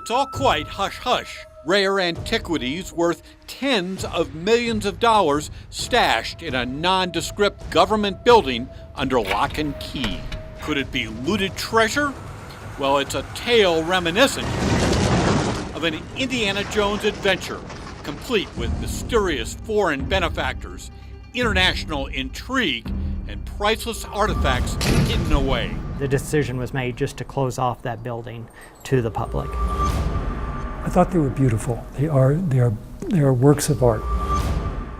it's all quite hush-hush. Rare antiquities worth tens of millions of dollars stashed in a nondescript government building under lock and key. Could it be looted treasure? Well, it's a tale reminiscent of an Indiana Jones adventure, complete with mysterious foreign benefactors, international intrigue, and priceless artifacts hidden away. The decision was made just to close off that building to the public. I thought they were beautiful. They are works of art.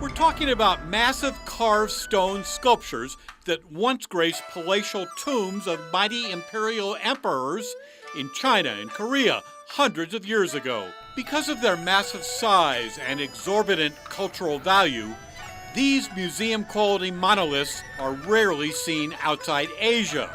We're talking about massive carved stone sculptures that once graced palatial tombs of mighty imperial emperors in China and Korea hundreds of years ago. Because of their massive size and exorbitant cultural value, these museum-quality monoliths are rarely seen outside Asia,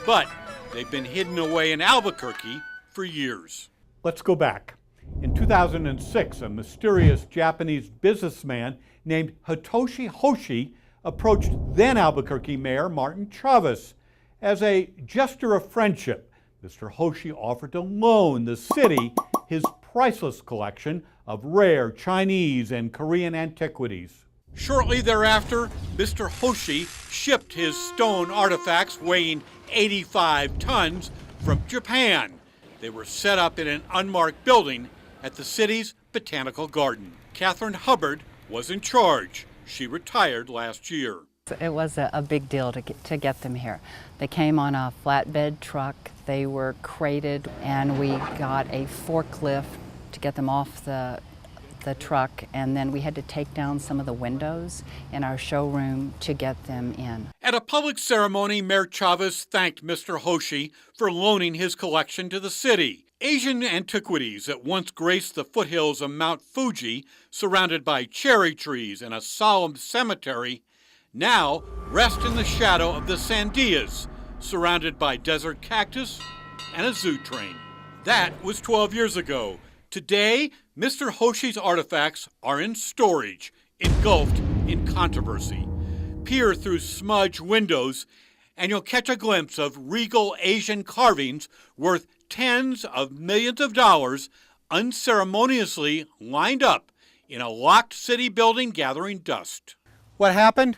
but they've been hidden away in Albuquerque for years. Let's go back. In 2006, a mysterious Japanese businessman named Hitoshi Hoshi approached then Albuquerque Mayor Martin Chavez. As a gesture of friendship, Mr. Hoshi offered to loan the city his priceless collection of rare Chinese and Korean antiquities. Shortly thereafter, Mr. Hoshi shipped his stone artifacts weighing 85 tons from Japan. They were set up in an unmarked building at the city's botanical garden. Catherine Hubbard was in charge. She retired last year. It was a big deal to get them here. They came on a flatbed truck, they were crated, and we got a forklift to get them off the truck, and then we had to take down some of the windows in our showroom to get them in. At a public ceremony, Mayor Chavez thanked Mr. Hoshi for loaning his collection to the city. Asian antiquities that once graced the foothills of Mount Fuji, surrounded by cherry trees and a solemn cemetery, now rest in the shadow of the Sandias, surrounded by desert cactus and a zoo train. That was 12 years ago. Today, Mr. Hoshi's artifacts are in storage, engulfed in controversy. Peer through smudged windows, and you'll catch a glimpse of regal Asian carvings worth tens of millions of dollars unceremoniously lined up in a locked city building gathering dust. What happened?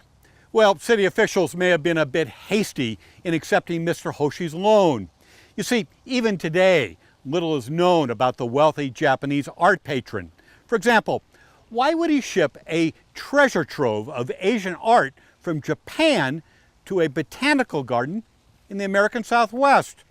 Well, city officials may have been a bit hasty in accepting Mr. Hoshi's loan. You see, even today, little is known about the wealthy Japanese art patron. For example, why would he ship a treasure trove of Asian art from Japan to a botanical garden in the American Southwest?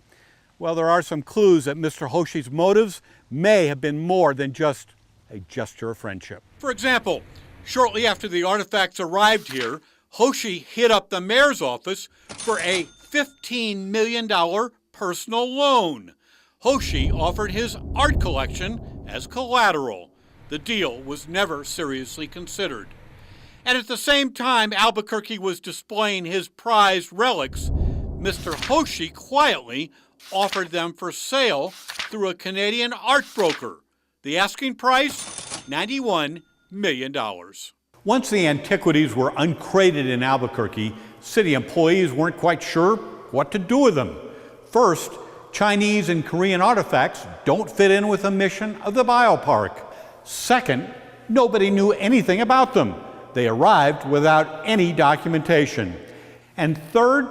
Well, there are some clues that Mr. Hoshi's motives may have been more than just a gesture of friendship. For example, shortly after the artifacts arrived here, Hoshi hit up the mayor's office for a $15 million personal loan. Hoshi offered his art collection as collateral. The deal was never seriously considered. And at the same time Albuquerque was displaying his prized relics, Mr. Hoshi quietly offered them for sale through a Canadian art broker. The asking price, $91 million. Once the antiquities were uncrated in Albuquerque, city employees weren't quite sure what to do with them. First, Chinese and Korean artifacts don't fit in with the mission of the biopark. Second, nobody knew anything about them. They arrived without any documentation. And third,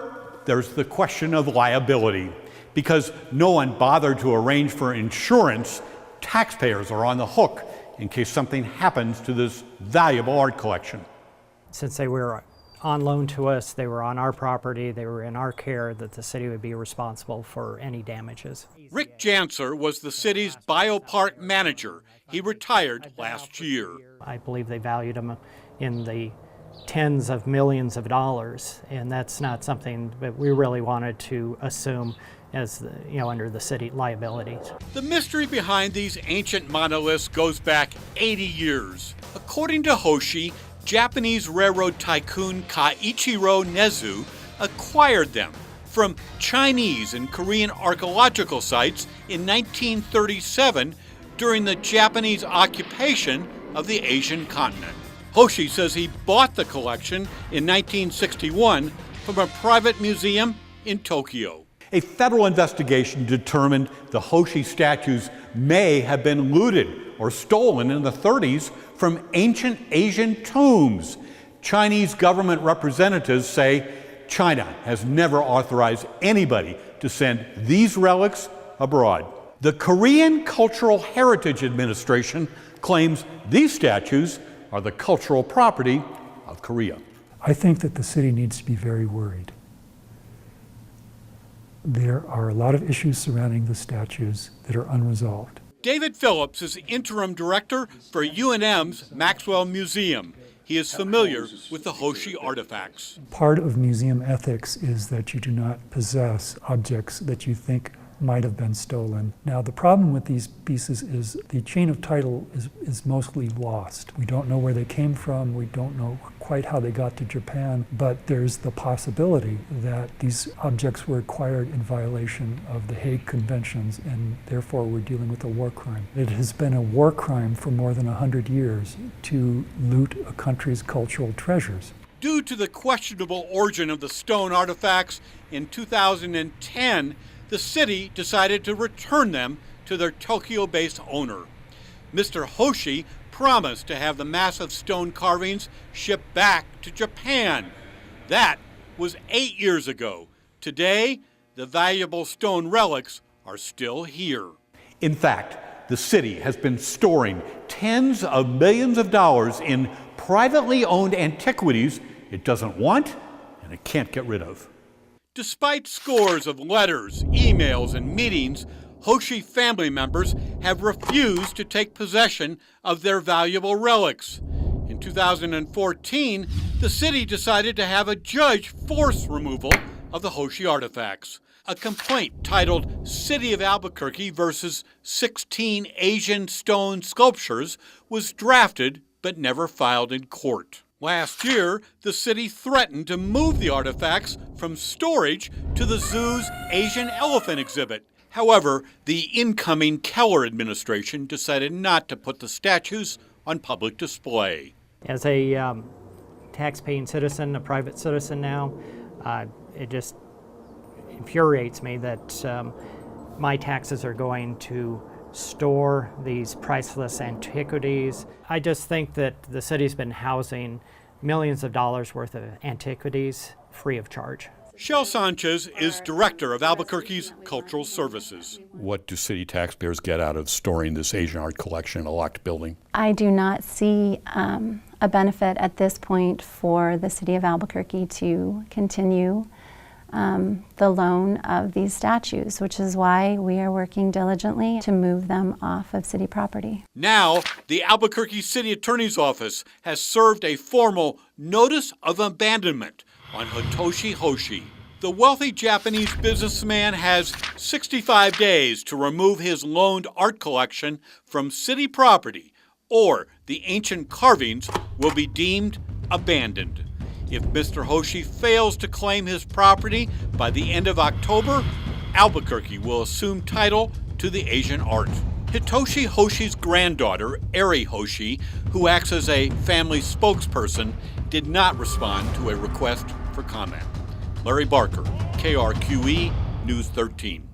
there's the question of liability. Because no one bothered to arrange for insurance, taxpayers are on the hook in case something happens to this valuable art collection. Since they were on loan to us, they were on our property, they were in our care, that the city would be responsible for any damages. Rick Janser was the city's biopark manager. He retired last year. I believe they valued them in the tens of millions of dollars, and that's not something that we really wanted to assume as under the city liabilities. The mystery behind these ancient monoliths goes back 80 years. According to Hoshi, Japanese railroad tycoon Kaiichiro Nezu acquired them from Chinese and Korean archaeological sites in 1937 during the Japanese occupation of the Asian continent. Hoshi says he bought the collection in 1961 from a private museum in Tokyo. A federal investigation determined the Hoshi statues may have been looted or stolen in the 30s from ancient Asian tombs. Chinese government representatives say China has never authorized anybody to send these relics abroad. The Korean Cultural Heritage Administration claims these statues are the cultural property of Korea. I think that the city needs to be very worried. There are a lot of issues surrounding the statues that are unresolved. David Phillips is interim director for UNM's Maxwell Museum. He is familiar with the Hoshi artifacts. Part of museum ethics is that you do not possess objects that you think might have been stolen. Now, the problem with these pieces is the chain of title is mostly lost. We don't know where they came from. We don't know quite how they got to Japan, but there's the possibility that these objects were acquired in violation of the Hague Conventions, and therefore we're dealing with a war crime. It has been a war crime for more than 100 years to loot a country's cultural treasures. Due to the questionable origin of the stone artifacts, in 2010, the city decided to return them to their Tokyo-based owner. Mr. Hoshi promised to have the massive stone carvings shipped back to Japan. That was 8 years ago. Today, the valuable stone relics are still here. In fact, the city has been storing tens of millions of dollars in privately owned antiquities it doesn't want and it can't get rid of. Despite scores of letters, emails, and meetings, Hoshi family members have refused to take possession of their valuable relics. In 2014, the city decided to have a judge force removal of the Hoshi artifacts. A complaint titled City of Albuquerque versus 16 Asian stone sculptures was drafted but never filed in court. Last year, the city threatened to move the artifacts from storage to the zoo's Asian elephant exhibit. However, the incoming Keller administration decided not to put the statues on public display. As a tax-paying citizen, a private citizen now, it just infuriates me that my taxes are going to store these priceless antiquities. I just think that the city's been housing millions of dollars worth of antiquities free of charge. Shel Sanchez is director of Albuquerque's Cultural Services. What do city taxpayers get out of storing this Asian art collection in a locked building? I do not see a benefit at this point for the city of Albuquerque to continue the loan of these statues, which is why we are working diligently to move them off of city property. Now, the Albuquerque City Attorney's Office has served a formal notice of abandonment on Hitoshi Hoshi. The wealthy Japanese businessman has 65 days to remove his loaned art collection from city property, or the ancient carvings will be deemed abandoned. If Mr. Hoshi fails to claim his property by the end of October, Albuquerque will assume title to the Asian art. Hitoshi Hoshi's granddaughter, Eri Hoshi, who acts as a family spokesperson, did not respond to a request for comment. Larry Barker, KRQE News 13.